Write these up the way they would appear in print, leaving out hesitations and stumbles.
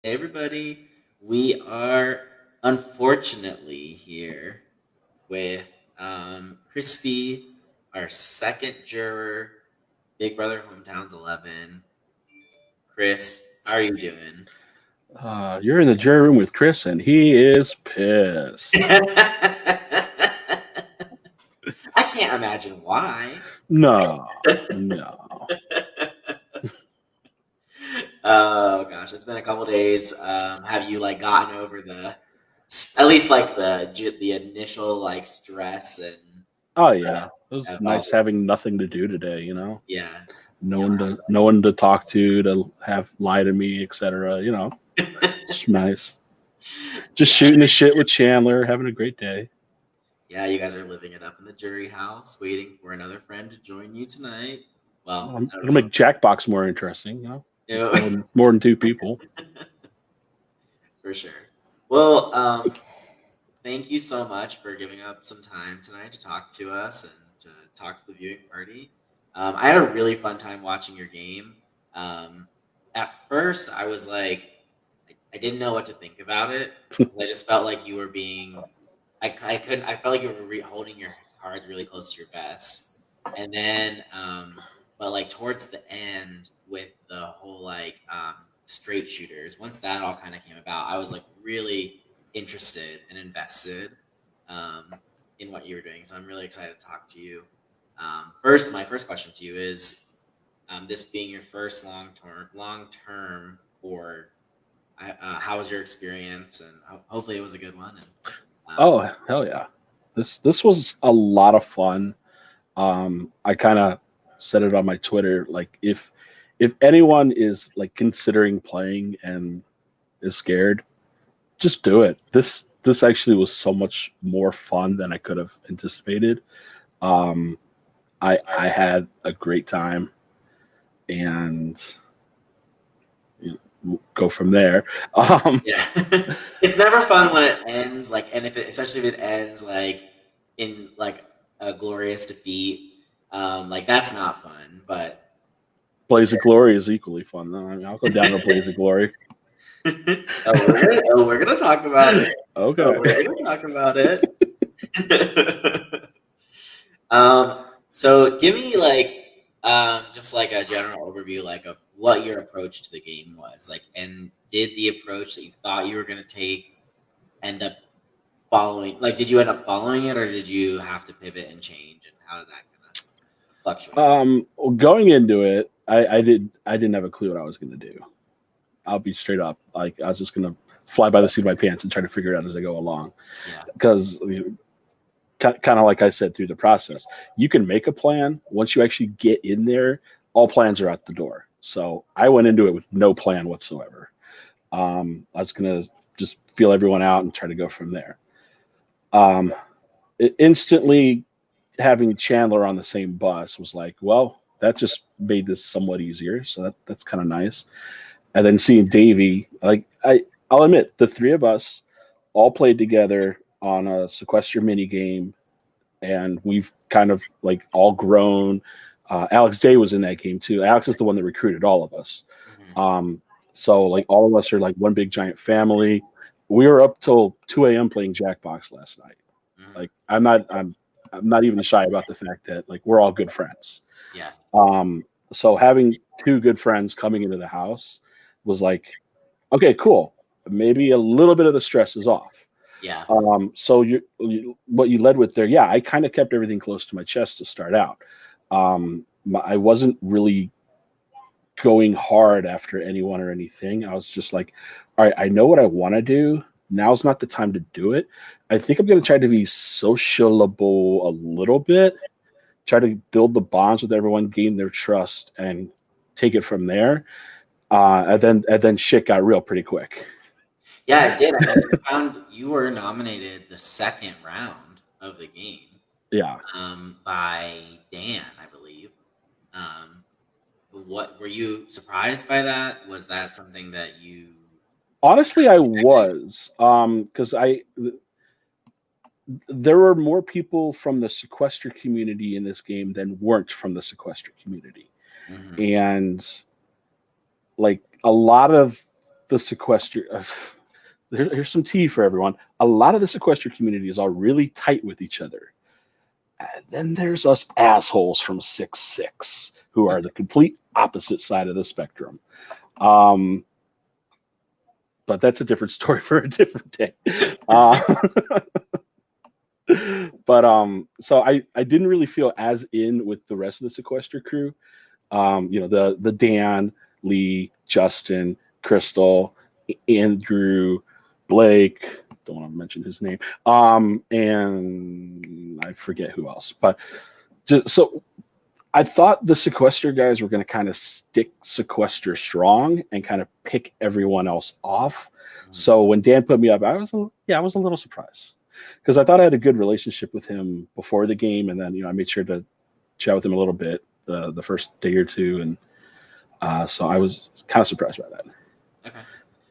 Hey everybody, we are unfortunately here with Crispy, our second juror, Big Brother Hometowns 11. Chris, how are you doing? You're in the jury room with Chris, and he is pissed. I can't imagine why. No, no. Oh gosh, it's been a couple days. Have you like gotten over at least like the initial like stress and Oh yeah, it was of all nice having nothing to do today. You know, yeah. no one to talk to have lie to me, etc. It's nice. Just shooting the shit with Chandler, having a great day. Yeah, you guys are living it up in the jury house, waiting for another friend to join you tonight. Well, I'm I don't gonna know. make Jackbox more interesting. Ew. More than two people. For sure. Well, thank you so much for giving up some time tonight to talk to us and to talk to the viewing party. I had a really fun time watching your game. Um, at first, I was like, I didn't know what to think about it. I just felt like you were being, I couldn't, I felt like you were holding your cards really close to your vest. And then, but like towards the end with the whole straight shooters, once that all kind of came about, I was like really interested and invested um, in what you were doing. So I'm really excited to talk to you. First, my first question to you is, this being your first long term board, how was your experience? And hopefully it was a good one. And Oh hell yeah, this was a lot of fun. I kind of said it on my Twitter. Like if anyone is like considering playing and is scared, just do it. This actually was so much more fun than I could have anticipated. Um, I had a great time, and we'll go from there. Um, yeah, it's never fun when it ends and if especially if it ends in a glorious defeat. Like that's not fun. But yeah. Blaze of Glory is equally fun. Though. I mean, I'll go down to Blaze of Glory. We're gonna talk about it. Oh, Okay. we're gonna talk about it. So give me just like a general overview of what your approach to the game was and did the approach that you thought you were gonna take end up following? Like, did you end up following it, or did you have to pivot and change? And how did that kind of fluctuate? Going into it, I didn't have a clue what I was going to do. I'll be straight up. Like I was just going to fly by the seat of my pants and try to figure it out as I go along. Yeah, Because kind of like I said through the process, you can make a plan. Once you actually get in there, all plans are out the door. So I went into it with no plan whatsoever. I was gonna just feel everyone out and try to go from there. Um, Instantly having Chandler on the same bus was like, well, that just made this somewhat easier. So that's kind of nice. And then seeing Davey, I'll admit the three of us all played together on a sequester mini game, and we've kind of like all grown. Alex Day was in that game too. Alex is the one that recruited all of us. hmm Um, so like all of us are like one big giant family. We were up till 2 a.m. playing Jackbox last night. hmm Like I'm not even shy about the fact that like we're all good friends. yeah, So having two good friends coming into the house was like, okay, cool. Maybe a little bit of the stress is off. yeah, So what you led with there, yeah, I kind of kept everything close to my chest to start out. I wasn't really going hard after anyone or anything. I was just like, all right, I know what I want to do. Now's not the time to do it. I think I'm going to try to be sociable a little bit, try to build the bonds with everyone, gain their trust, and take it from there. And then shit got real pretty quick. yeah. It did. I mean, I found you were nominated the second round of the game, Yeah. by Dan, I believe. Um, what were you surprised by that? Was that something that you Honestly, I expecting? was, because I there were more people from the sequester community in this game than weren't from the sequester community, Hmm and like a lot of the sequester. Here's some tea for everyone. A lot of the sequester community is all really tight with each other. And then there's us assholes from 6-6 who are the complete opposite side of the spectrum. But that's a different story for a different day. So I didn't really feel as in with the rest of the sequester crew. The Dan, Lee, Justin, Crystal, Andrew, Blake. Don't want to mention his name. And I forget who else. But so I thought the sequester guys were going to kind of stick sequester strong and kind of pick everyone else off. So when Dan put me up, I was a little surprised because I thought I had a good relationship with him before the game, and then I made sure to chat with him a little bit the first day or two, and so I was kind of surprised by that. Okay.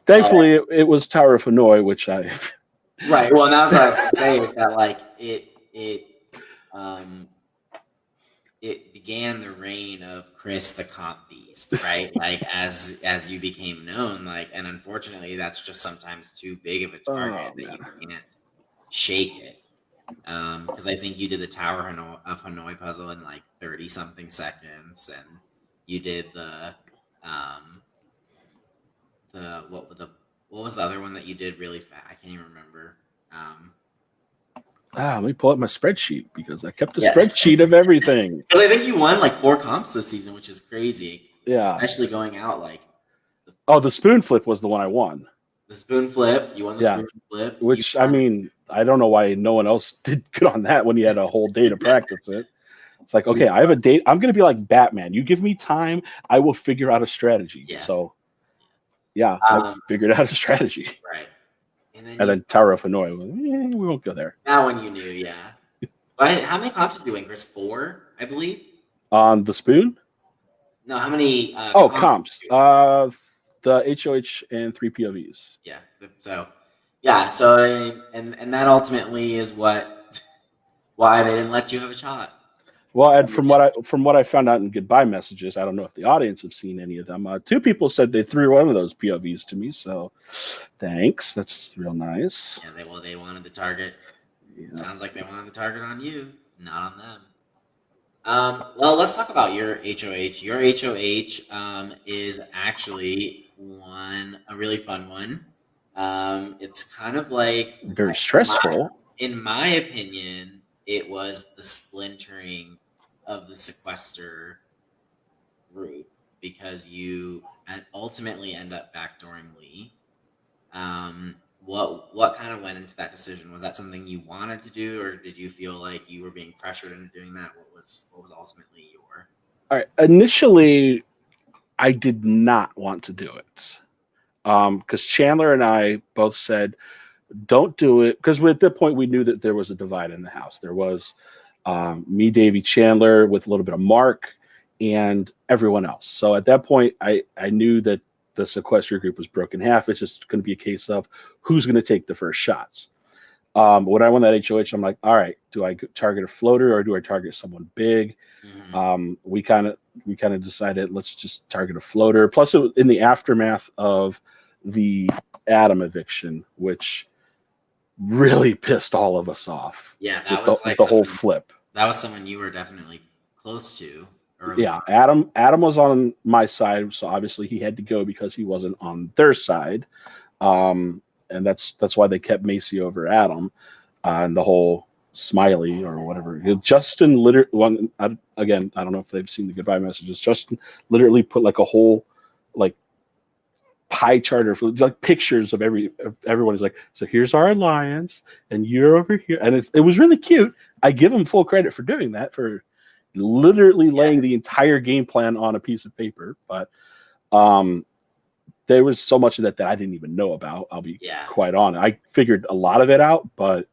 Thankfully, it was Tower of Hanoi, which I right. Well, that's what I was going to say is that like it began the reign of Chris the Comp Beast, right? Like as you became known, like, and unfortunately, that's just sometimes too big of a target that you can't shake it. Because I think you did the Tower of Hanoi puzzle in like 30 something seconds, and you did the what was the other one that you did really fast? I can't even remember. let me pull up my spreadsheet because I kept a spreadsheet of everything. Because I think you won like 4 comps this season, which is crazy. Yeah. Especially going out like. The spoon flip was the one I won. The spoon flip. You won the spoon flip. Which, I mean, I don't know why no one else did good on that when you had a whole day to practice it. It's like, okay, I have a date. I'm going to be like Batman. You give me time, I will figure out a strategy. Yeah. So, I figured out a strategy. Right. And then Tower of Hanoi, we won't go there. That one you knew, yeah. How many comps did you win, Chris? 4, I believe? On the spoon? No, how many comps. The HOH and 3 POVs. Yeah. So, and that ultimately is why they didn't let you have a shot. Well, and from what I found out in goodbye messages, I don't know if the audience have seen any of them. 2 people said they threw one of those POVs to me, so thanks. That's real nice. Yeah, they wanted the target. Yeah. Sounds like they wanted the target on you, not on them. Well, let's talk about your HOH. Your HOH is actually a really fun one. It's kind of like very stressful. In my opinion, it was the splintering of the sequester group because you ultimately end up backdooring Lee. What kind of went into that decision? Was that something you wanted to do, or did you feel like you were being pressured into doing that? What was ultimately your? All right. Initially, I did not want to do it because Chandler and I both said, "Don't do it," because at that point we knew that there was a divide in the house. There was me, Davey, Chandler, with a little bit of Mark, and everyone else. So at that point, I knew that the sequester group was broken in half. It's just going to be a case of who's going to take the first shots. When I won that HOH, I'm like, all right, do I target a floater or do I target someone big? Mm-hmm. We kind of decided let's just target a floater. Plus, it was in the aftermath of the Adam eviction, which really pissed all of us off. Yeah, that was the whole flip. That was someone you were definitely close to. Early. Yeah, Adam was on my side, so obviously he had to go because he wasn't on their side, and that's why they kept Macy over Adam, and the whole Smiley or whatever. Justin literally, again, I don't know if they've seen the goodbye messages. Justin literally put like a whole like pie chart or like pictures of everyone. Is like, so here's our alliance, and you're over here, and it was really cute. I give him full credit for doing that, for literally laying the entire game plan on a piece of paper. But there was so much of that I didn't even know about. I'll be quite honest. I figured a lot of it out, but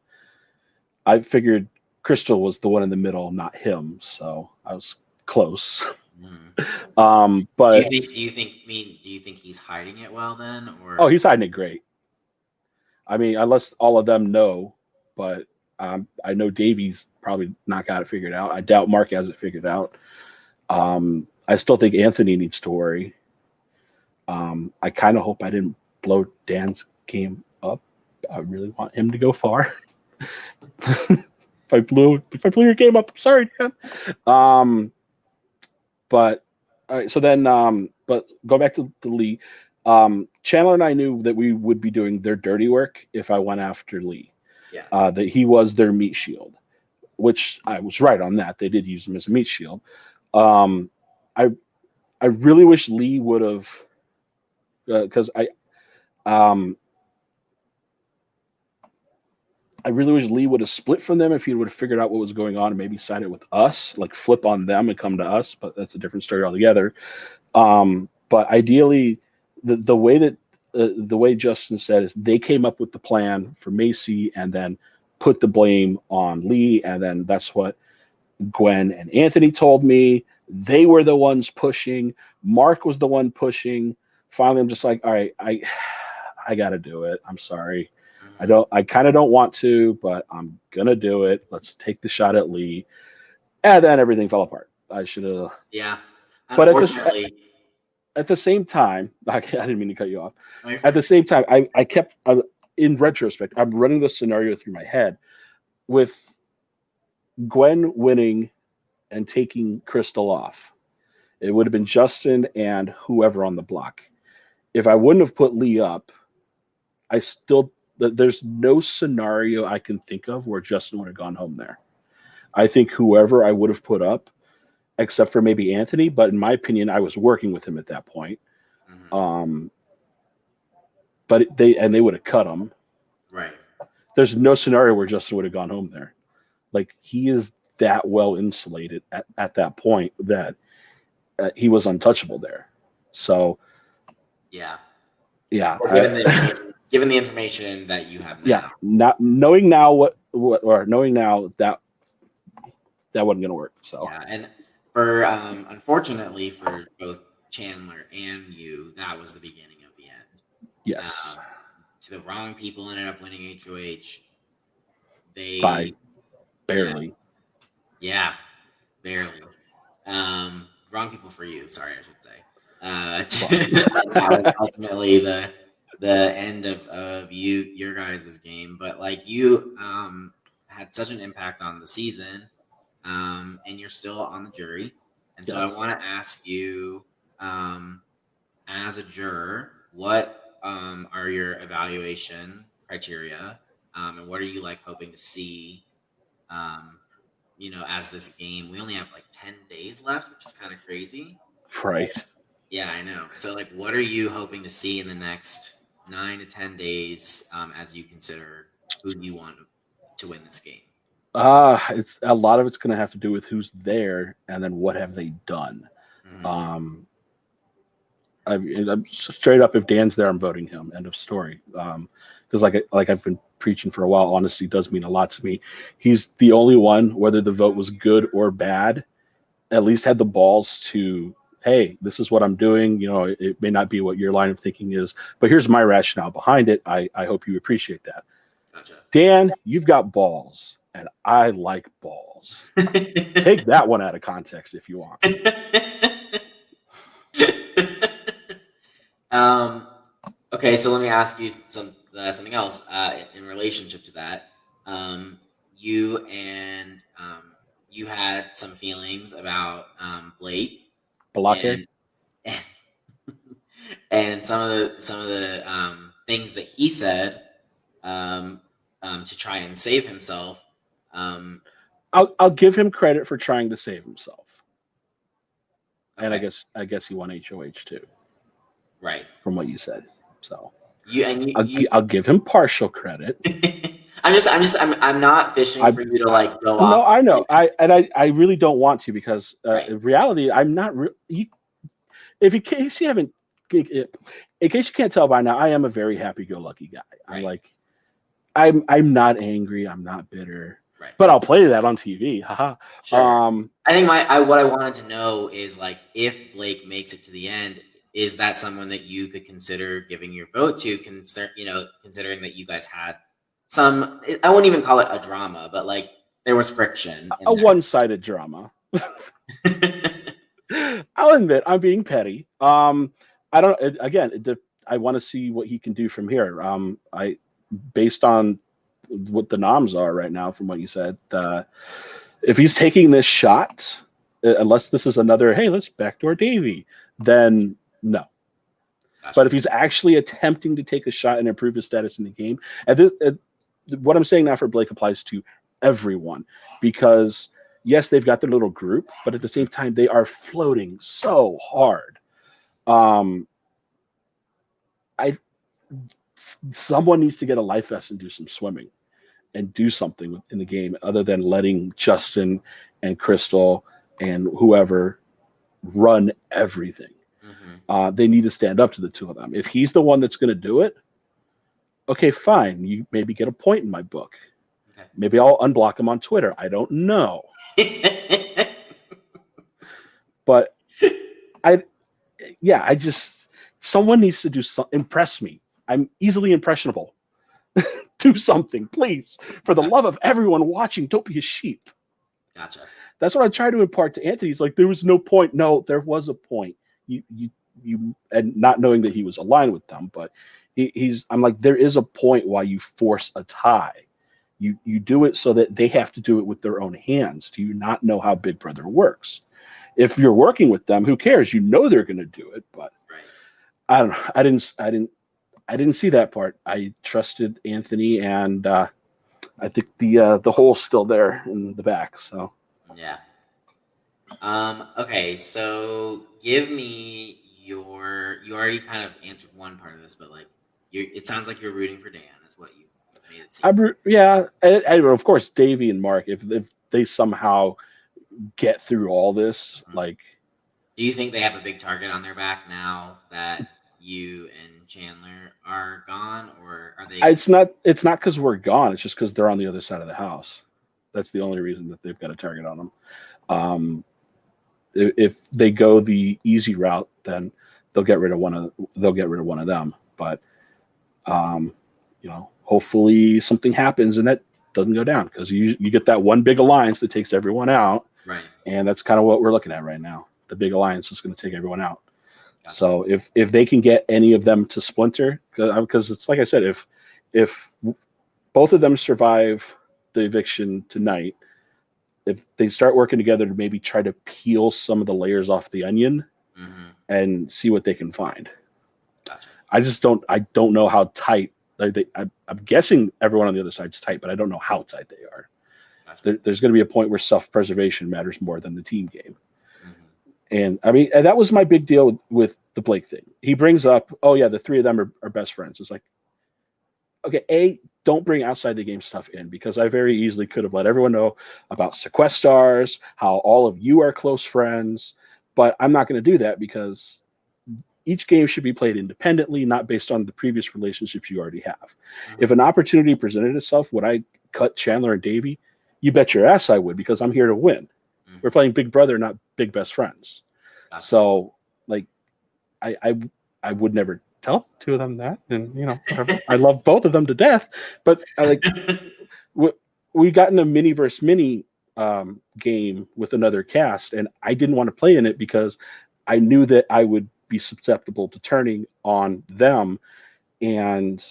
I figured Crystal was the one in the middle, not him. So I was close. But do you think he's hiding it well then, or? Oh, he's hiding it great. I mean, unless all of them know, but I know Davey's probably not got it figured out. I doubt Mark has it figured out. I still think Anthony needs to worry. I kind of hope I didn't blow Dan's game up. I really want him to go far. If I blew your game up, I'm sorry, Dan. Um, but all right, so then, but go back to Lee. Chandler and I knew that we would be doing their dirty work if I went after Lee. Yeah. That he was their meat shield, which I was right on that. They did use him as a meat shield. Um, I I really wish Lee would have, because um, I really wish Lee would have split from them if he would have figured out what was going on and maybe sided with us, like flip on them and come to us. But that's a different story altogether. But ideally, the way Justin said is they came up with the plan for Macy and then put the blame on Lee, and then that's what Gwen and Anthony told me. They were the ones pushing. Mark was the one pushing. Finally, I'm just like, all right, I got to do it. I'm sorry. Mhm. I kind of don't want to, but I'm gonna do it. Let's take the shot at Lee. And then everything fell apart. I should have, Yeah. but Unfortunately, at the same time, I didn't mean to cut you off. no, you're At fine. the same time, I kept, in retrospect, I'm running the scenario through my head with Gwen winning and taking Crystal off. It would have been Justin and whoever on the block. If I wouldn't have put Lee up, I still, there's no scenario I can think of where Justin would have gone home there. I think whoever I would have put up, except for maybe Anthony, but in my opinion, I was working with him at that point. Mhm. Um, but they would have cut him. Right. There's no scenario where Justin would have gone home there. Like he is that well insulated at that point that he was untouchable there. So Yeah. yeah, Well, given the information that you have yeah, now. not knowing now what or knowing now that that wasn't going to work. So Yeah, and for unfortunately for both Chandler and you, that was the beginning of the end. yes, So the wrong people ended up winning HOH. by They, yeah, barely. yeah, barely. Wrong people for you. Sorry, I should say. Well, And that was ultimately the end of your guys' game. But like you had such an impact on the season, and you're still on the jury. And so I yes, want to ask you, um, as a juror, what are your evaluation criteria, and what are you like hoping to see? Um, as this game, we only have like 10 days left, which is kind of crazy. right. Yeah, I know. So, like, what are you hoping to see in the next 9 to 10 days, as you consider who you want to win this game? It's a lot of it's going to have to do with who's there and then what have they done. Mhm. Um, I'm straight up. If Dan's there, I'm voting him. End of story. Because like I've been preaching for a while, honesty does mean a lot to me. He's the only one, whether the vote was good or bad, at least had the balls to, hey, this is what I'm doing. It may not be what your line of thinking is, but here's my rationale behind it. I hope you appreciate that. Gotcha. Dan, you've got balls, and I like balls. Take that one out of context if you want. um, okay, so let me ask you something else in relationship to that. Um, you and you had some feelings about Blake Balake? and and some of the things that he said um, to try and save himself. Um, I'll give him credit for trying to save himself. And okay, I guess he won HOH too, right. from what you said. So You and you. I'll give him partial credit. I'm not fishing I for you to like go No, off. I know. I really don't want to because Right. in reality, I'm not. If in case you haven't, in case you can't tell by now, I am a very happy-go-lucky guy. Right. I'm not angry. I'm not bitter. Right. But I'll play that on TV. Haha. Sure. I think what I wanted to know is like if Blake makes it to the end, is that someone that you could consider giving your vote to? Considering that you guys had some, I wouldn't even call it a drama, but like there was friction A in one-sided drama. there. I'll admit I'm being petty. I don't. Again, I want to see what he can do from here. I based on what the noms are right now, from what you said, if he's taking this shot, unless this is another, hey, let's backdoor Davy, then no. Gotcha. But if he's actually attempting to take a shot and improve his status in the game, and what I'm saying now for Blake applies to everyone, because yes, they've got their little group, but at the same time, they are floating so hard. I Someone needs to get a life vest and do some swimming and do something in the game other than letting Justin and Crystal and whoever run everything. They need to stand up to the two of them. If he's the one that's going to do it, okay, fine. You maybe get a point in my book. Okay. Maybe I'll unblock him on Twitter. I don't know. But I just, someone needs to do something. Impress me. I'm easily impressionable. Do something, please. For the love of everyone watching, don't be a sheep. Gotcha. That's what I try to impart to Anthony. He's like, there was no point. No, there was a point. You and not knowing that he was aligned with them, but I'm like, there is a point why you force a tie. You do it so that they have to do it with their own hands. Do you not know how Big Brother works? If you're working with them, who cares? You know they're going to do it, but right. I don't know. I didn't see that part. I trusted Anthony, and I think the hole's still there in the back. So yeah. Okay, so give me you already kind of answered one part of this, but like it sounds like you're rooting for Dan, is what you made it seem. of course, Davey and Mark, if they somehow get through all this, like, do you think they have a big target on their back now that you and Chandler are gone, or are they? It's not because we're gone. It's just because they're on the other side of the house. That's the only reason that they've got a target on them. If they go the easy route, then they'll get rid of one of them. But hopefully something happens and that doesn't go down, because you get that one big alliance that takes everyone out, right? And that's kind of what we're looking at right now. The big alliance is going to take everyone out. Gotcha. So if they can get any of them to splinter, because it's like I said, if both of them survive the eviction tonight, if they start working together to maybe try to peel some of the layers off the onion and see what they can find. Gotcha. I don't know how tight. I'm guessing everyone on the other side's tight, but I don't know how tight they are. Gotcha. There's going to be a point where self-preservation matters more than the team game. And I mean, and that was my big deal with the Blake thing. He brings up, oh yeah, the three of them are best friends. It's like, okay, don't bring outside the game stuff in, because I very easily could have let everyone know about Sequestars, how all of you are close friends, but I'm not going to do that, because each game should be played independently, not based on the previous relationships you already have. If an opportunity presented itself, would I cut Chandler and Davey? You bet your ass I would, because I'm here to win. We're playing Big Brother, not Big Best Friends. Gotcha. So, like, I would never tell two of them that, and whatever. I love both of them to death, but we got in a mini versus mini game with another cast, and I didn't want to play in it because I knew that I would be susceptible to turning on them and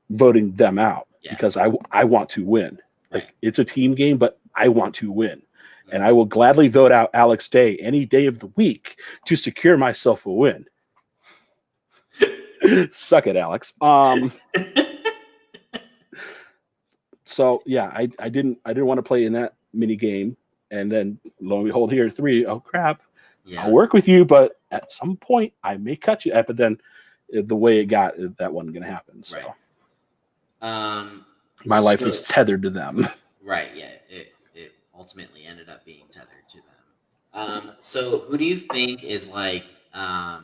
voting them out, because I want to win. Like, it's a team game, but I want to win. And I will gladly vote out Alex Day any day of the week to secure myself a win. Suck it, Alex. So yeah, I didn't want to play in that mini game, and then lo and behold, here 3. Oh crap! Yeah. I'll work with you, but at some point I may cut you. But then the way it got, that wasn't going to happen. So my life is tethered to them. Right. Yeah. It ultimately ended up being tethered to them. So who do you think is like a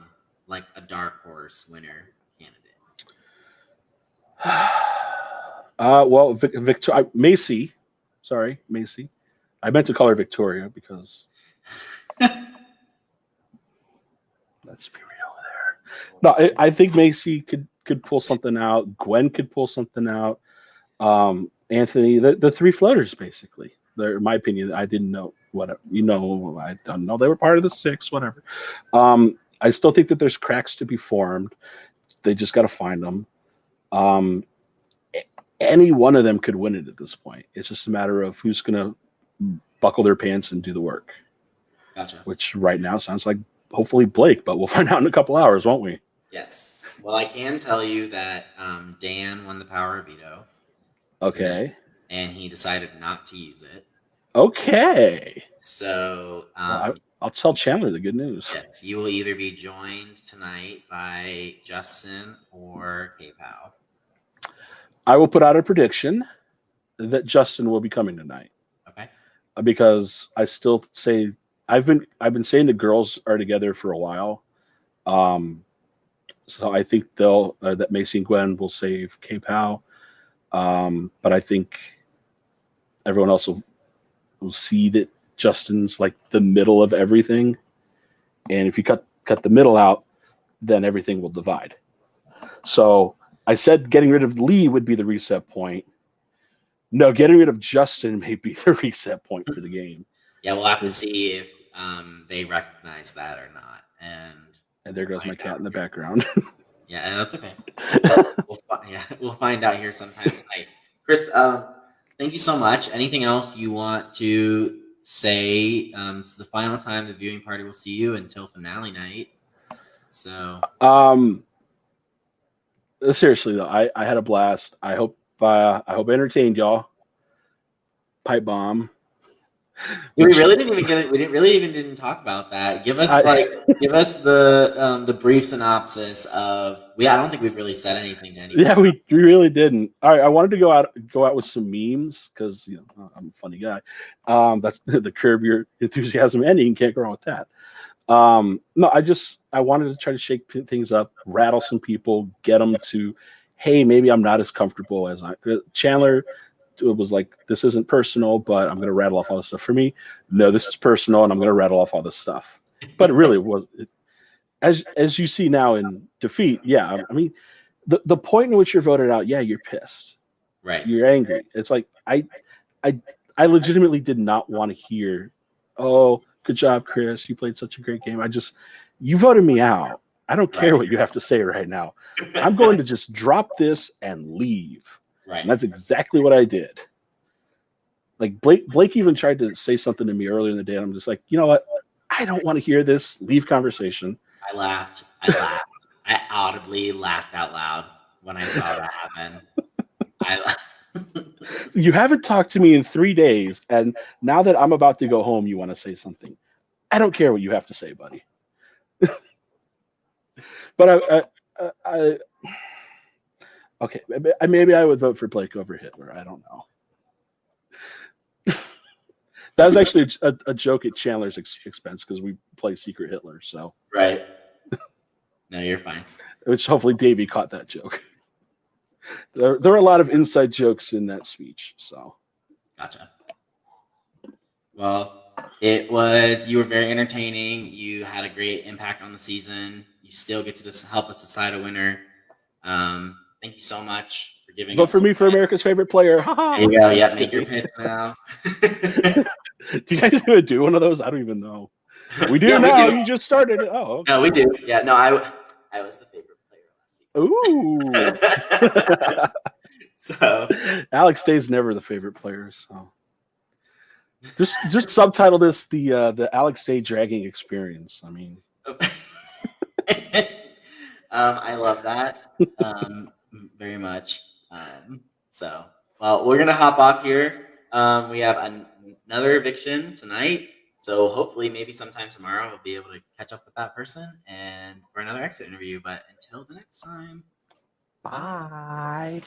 dark horse winner candidate? Well, Macy. Sorry, Macy. I meant to call her Victoria because let's be real there. No, I think Macy could pull something out. Gwen could pull something out. Anthony, the 3 floaters, basically. They're, in my opinion, I didn't know whatever. I don't know they were part of the 6, whatever. I still think that there's cracks to be formed. They just got to find them. Um, any one of them could win it at this point. It's just a matter of who's going to buckle their pants and do the work. Gotcha. Which right now sounds like hopefully Blake, but we'll find out in a couple hours, won't we? Yes. Well, I can tell you that Dan won the power of veto tonight, Okay. and he decided not to use it. Okay. So, Well, I'll tell Chandler the good news. yes, you will either be joined tonight by Justin or KPOW. I will put out a prediction that Justin will be coming tonight. Okay. Because I still say I've been saying the girls are together for a while. So I think they'll that Macy and Gwen will save KPOW. But I think everyone else will see that Justin's like the middle of everything. And if you cut the middle out, then everything will divide. So I said getting rid of Lee would be the reset point. No, getting rid of Justin may be the reset point for the game. Yeah, we'll have to see if they recognize that or not. And there goes my cat in the background. Yeah, and that's okay. We'll find out here sometime tonight. Chris, thank you so much. Anything else you want to say? It's the final time the viewing party will see you until finale night. So, seriously though, I had a blast. I hope I entertained y'all. Pipe bomb. we really didn't even get it. We didn't talk about that. Give us the brief synopsis of. I don't think we've really said anything to anyone. Yeah, we really didn't. All right, I wanted to go out with some memes because I'm a funny guy. That's the Curb Your Enthusiasm ending. Can't go wrong with that. No, I wanted to try to shake things up, rattle some people, get them to, hey, maybe I'm not as comfortable as Chandler was like, this isn't personal, but I'm going to rattle off all this stuff. For me, no, this is personal, and I'm going to rattle off all this stuff. But it really was, as you see now in defeat, yeah. I mean, the point in which you're voted out, yeah, you're pissed, right? You're angry. It's like I legitimately did not want to hear, oh, good job, Chris, you played such a great game. You voted me out. I don't care what you have to say right now. I'm going to just drop this and leave. Right. And that's exactly what I did. Like Blake even tried to say something to me earlier in the day, and I'm just like, you know what? I don't want to hear this. Leave conversation. I laughed. I audibly laughed out loud when I saw that happen. You haven't talked to me in 3 days, and now that I'm about to go home, you want to say something. I don't care what you have to say, buddy. But I okay, maybe I would vote for Blake over Hitler. I don't know. That was actually a joke at Chandler's expense because we play Secret Hitler. So right. No, you're fine. Which hopefully Davey caught that joke. There were a lot of inside jokes in that speech. So gotcha. Well, you were very entertaining. You had a great impact on the season. You still get to help us decide a winner. Thank you so much for giving. Vote for me for America's favorite player. There you go. Yeah, make your pitch now. Do you guys even do one of those? I don't even know. We do now. You just started it. Oh, okay. No, we do. Yeah, no, I was the favorite player last season. Ooh. So Alex Day's never the favorite player. So just subtitle this the Alex Day dragging experience. I mean, I love that very much. So, well, we're gonna hop off here. We have another eviction tonight, so hopefully, maybe sometime tomorrow, we'll be able to catch up with that person and for another exit interview. But until the next time, bye.